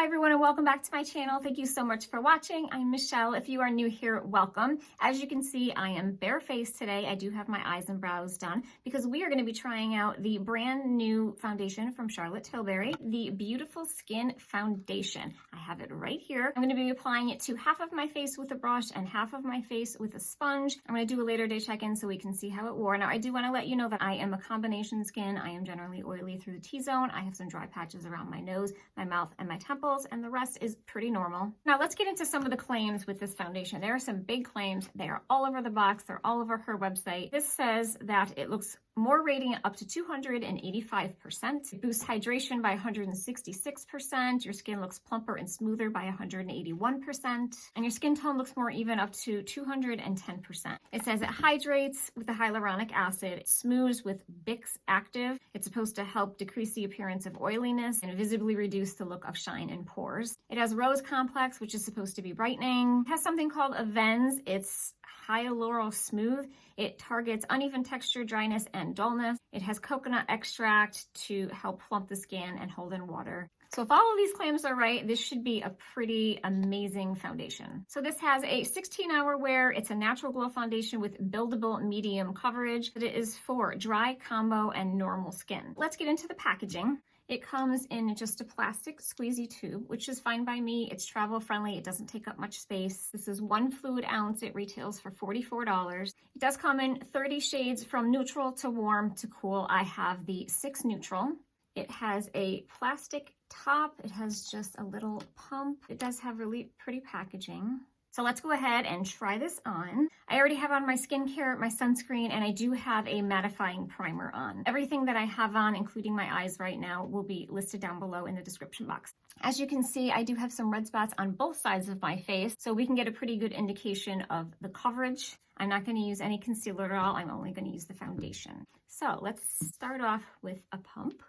Hi everyone and welcome back to my channel. Thank you so much for watching. I'm Michelle. If you are new here, welcome. As you can see, I am barefaced today. I do have my eyes and brows done because we are going to be trying out the brand new foundation from Charlotte Tilbury, the Beautiful Skin Foundation. I have it right here. I'm going to be applying it to half of my face with a brush and half of my face with a sponge. I'm going to do a later day check-in so we can see how it wore. Now I do want to let you know that I am a combination skin. I am generally oily through the T-zone. I have some dry patches around my nose, my mouth, and my temples, and the rest is pretty normal. Now let's get into some of the claims with this foundation. There are some big claims. They are all over the box. They're all over her website. This says that it looks more radiant up to 285%. It boosts hydration by 166%. Your skin looks plumper and smoother by 181%. And your skin tone looks more even up to 210%. It says it hydrates with the hyaluronic acid. It smooths with Bix Active. It's supposed to help decrease the appearance of oiliness and visibly reduce the look of shine and pores. It has rose complex, which is supposed to be brightening. It has something called Avens. It's Hyalural Smooth. It targets uneven texture, dryness, and dullness. It has coconut extract to help plump the skin and hold in water. So if all of these claims are right, this should be a pretty amazing foundation. So this has a 16-hour wear. It's a natural glow foundation with buildable medium coverage. It is for dry, combo, and normal skin. Let's get into the packaging. It comes in just a plastic squeezy tube, which is fine by me. It's travel friendly. It doesn't take up much space. This is 1 fluid ounce. It retails for $44. It does come in 30 shades from neutral to warm to cool. I have the 6 neutral. It has a plastic top. It has just a little pump. It does have really pretty packaging. So let's go ahead and try this on. I already have on my skincare, my sunscreen, and I do have a mattifying primer on. Everything that I have on, including my eyes right now, will be listed down below in the description box. As you can see, I do have some red spots on both sides of my face, so we can get a pretty good indication of the coverage. I'm not going to use any concealer at all. I'm only going to use the foundation. So let's start off with a pump.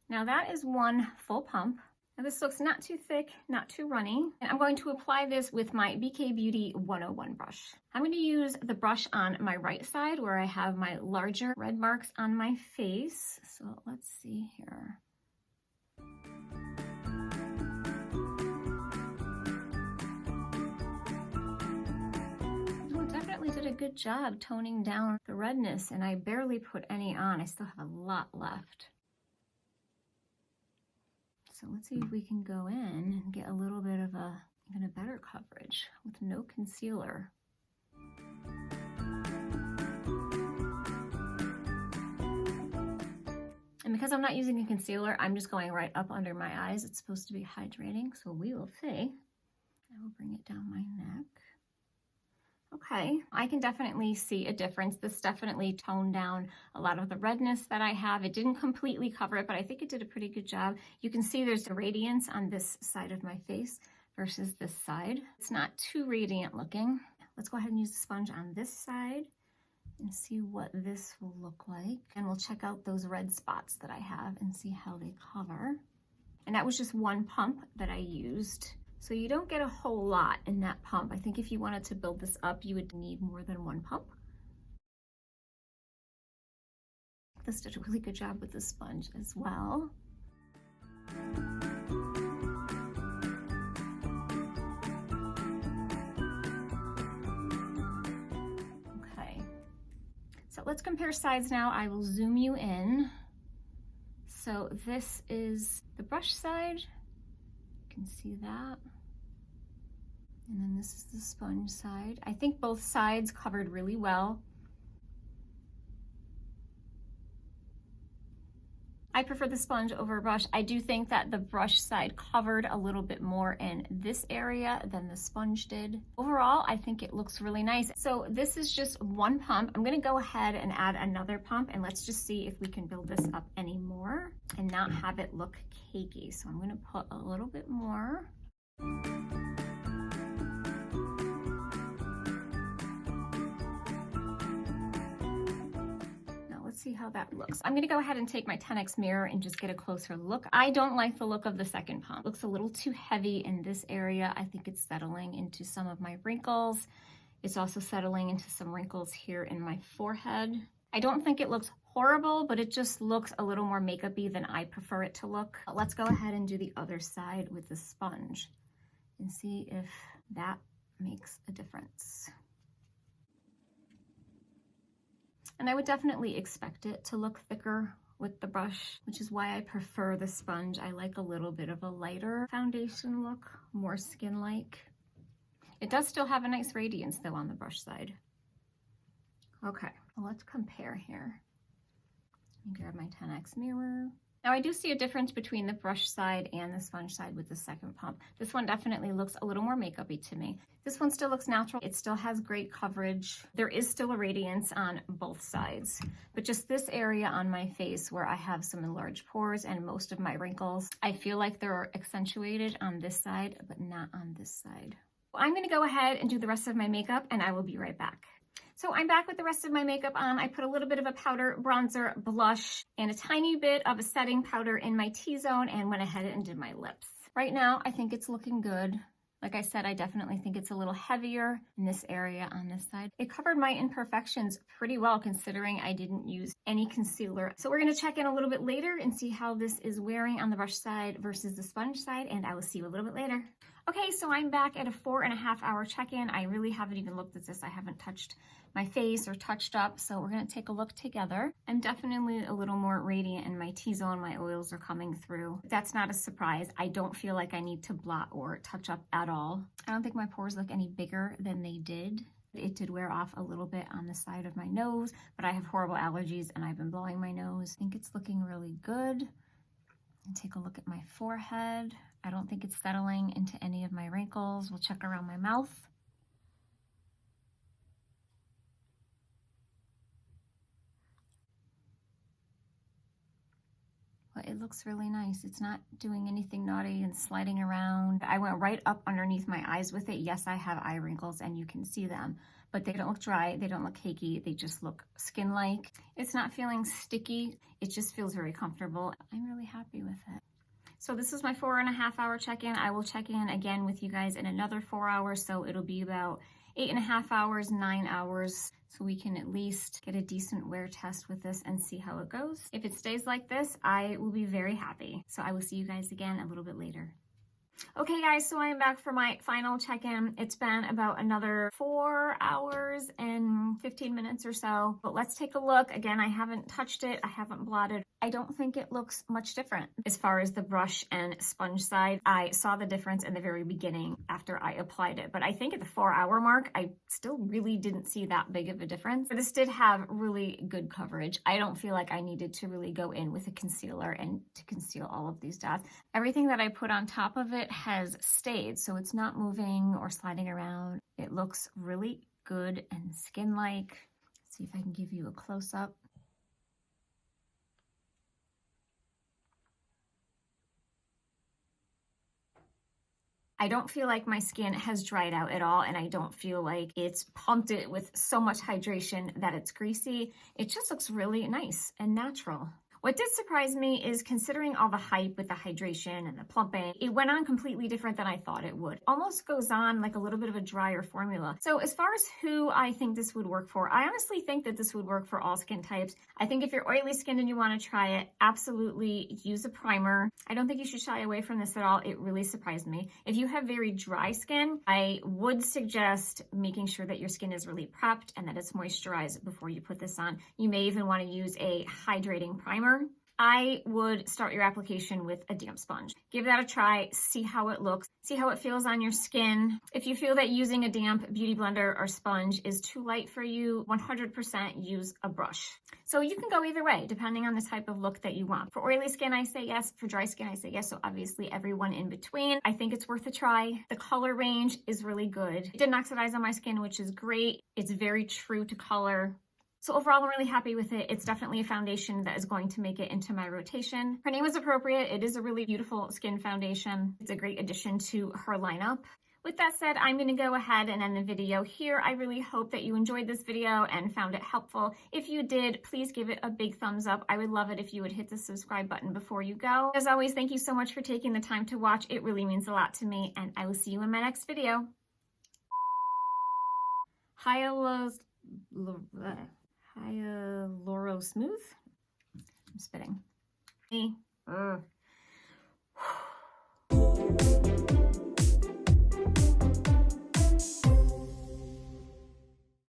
Now that is 1 full pump. Now this looks not too thick, not too runny. And I'm going to apply this with my BK Beauty 101 brush. I'm going to use the brush on my right side where I have my larger red marks on my face. So let's see here. Oh, definitely did a good job toning down the redness, and I barely put any on. I still have a lot left. So let's see if we can go in and get a little bit of even a better coverage with no concealer. And because I'm not using a concealer, I'm just going right up under my eyes. It's supposed to be hydrating, so we will see. I will bring it down my neck. Okay, I can definitely see a difference. This definitely toned down a lot of the redness that I have. It didn't completely cover it, but I think it did a pretty good job. You can see there's a radiance on this side of my face versus this side. It's not too radiant looking. Let's go ahead and use the sponge on this side and see what this will look like. And we'll check out those red spots that I have and see how they cover. And that was just 1 pump that I used. So you don't get a whole lot in that pump. I think if you wanted to build this up, you would need more than 1 pump. This did a really good job with the sponge as well. Okay, so let's compare sides now. I will zoom you in. So this is the brush side. You can see that. And then this is the sponge side. I think both sides covered really well. I prefer the sponge over a brush. I do think that the brush side covered a little bit more in this area than the sponge did. Overall, I think it looks really nice. So this is just 1 pump. I'm gonna go ahead and add another pump, and let's just see if we can build this up any more and not have it look cakey. So I'm gonna put a little bit more. Let's see how that looks. I'm gonna go ahead and take my 10X mirror and just get a closer look. I don't like the look of the second pump. It looks a little too heavy in this area. I think it's settling into some of my wrinkles. It's also settling into some wrinkles here in my forehead. I don't think it looks horrible, but it just looks a little more makeup-y than I prefer it to look. Let's go ahead and do the other side with the sponge and see if that makes a difference. And I would definitely expect it to look thicker with the brush, which is why I prefer the sponge. I like a little bit of a lighter foundation look, more skin-like. It does still have a nice radiance though on the brush side. Okay, well, let's compare here. Let me grab my 10X mirror. Now I do see a difference between the brush side and the sponge side with the second pump. This one definitely looks a little more makeup-y to me. This one still looks natural. It still has great coverage. There is still a radiance on both sides, but just this area on my face where I have some enlarged pores and most of my wrinkles, I feel like they're accentuated on this side, but not on this side. Well, I'm gonna go ahead and do the rest of my makeup and I will be right back. So I'm back with the rest of my makeup on. I put a little bit of a powder, bronzer, blush, and a tiny bit of a setting powder in my T-zone and went ahead and did my lips. Right now, I think it's looking good. Like I said, I definitely think it's a little heavier in this area on this side. It covered my imperfections pretty well considering I didn't use any concealer. So we're gonna check in a little bit later and see how this is wearing on the brush side versus the sponge side, and I will see you a little bit later. Okay, so I'm back at a 4.5-hour check-in. I really haven't even looked at this. I haven't touched my face or touched up, so we're gonna take a look together. I'm definitely a little more radiant in my T-zone. My oils are coming through. That's not a surprise. I don't feel like I need to blot or touch up at all. I don't think my pores look any bigger than they did. It did wear off a little bit on the side of my nose, but I have horrible allergies and I've been blowing my nose. I think it's looking really good. And take a look at my forehead. I don't think it's settling into any of my wrinkles. We'll check around my mouth. But it looks really nice. It's not doing anything naughty and sliding around. I went right up underneath my eyes with it. Yes, I have eye wrinkles and you can see them, but they don't look dry. They don't look cakey. They just look skin-like. It's not feeling sticky. It just feels very comfortable. I'm really happy with it. So this is my 4.5-hour check-in. I will check in again with you guys in another 4 hours. So it'll be about 8.5 hours, 9 hours. So we can at least get a decent wear test with this and see how it goes. If it stays like this, I will be very happy. So I will see you guys again a little bit later. Okay guys, so I am back for my final check-in. It's been about another 4 hours and 15 minutes or so, but let's take a look. Again, I haven't touched it. I haven't blotted. I don't think it looks much different as far as the brush and sponge side. I saw the difference in the very beginning after I applied it, but I think at the 4-hour mark, I still really didn't see that big of a difference. But this did have really good coverage. I don't feel like I needed to really go in with a concealer and to conceal all of these dots. Everything that I put on top of it has stayed, so it's not moving or sliding around. It looks really good and skin-like. Let's see if I can give you a close-up. I don't feel like my skin has dried out at all, and I don't feel like it's pumped it with so much hydration that it's greasy. It just looks really nice and natural. What did surprise me is considering all the hype with the hydration and the plumping, it went on completely different than I thought it would. Almost goes on like a little bit of a drier formula. So as far as who I think this would work for, I honestly think that this would work for all skin types. I think if you're oily skinned and you want to try it, absolutely use a primer. I don't think you should shy away from this at all. It really surprised me. If you have very dry skin, I would suggest making sure that your skin is really prepped and that it's moisturized before you put this on. You may even want to use a hydrating primer. I would start your application with a damp sponge. Give that a try, see how it looks, see how it feels on your skin. If you feel that using a damp beauty blender or sponge is too light for you, 100% use a brush. So you can go either way, depending on the type of look that you want. For oily skin, I say yes. For dry skin, I say yes. So obviously everyone in between. I think it's worth a try. The color range is really good. It didn't oxidize on my skin, which is great. It's very true to color. So overall, I'm really happy with it. It's definitely a foundation that is going to make it into my rotation. Her name is appropriate. It is a really beautiful skin foundation. It's a great addition to her lineup. With that said, I'm going to go ahead and end the video here. I really hope that you enjoyed this video and found it helpful. If you did, please give it a big thumbs up. I would love it if you would hit the subscribe button before you go. As always, thank you so much for taking the time to watch. It really means a lot to me, and I will see you in my next video. Hyaluronic smooth. I'm spitting.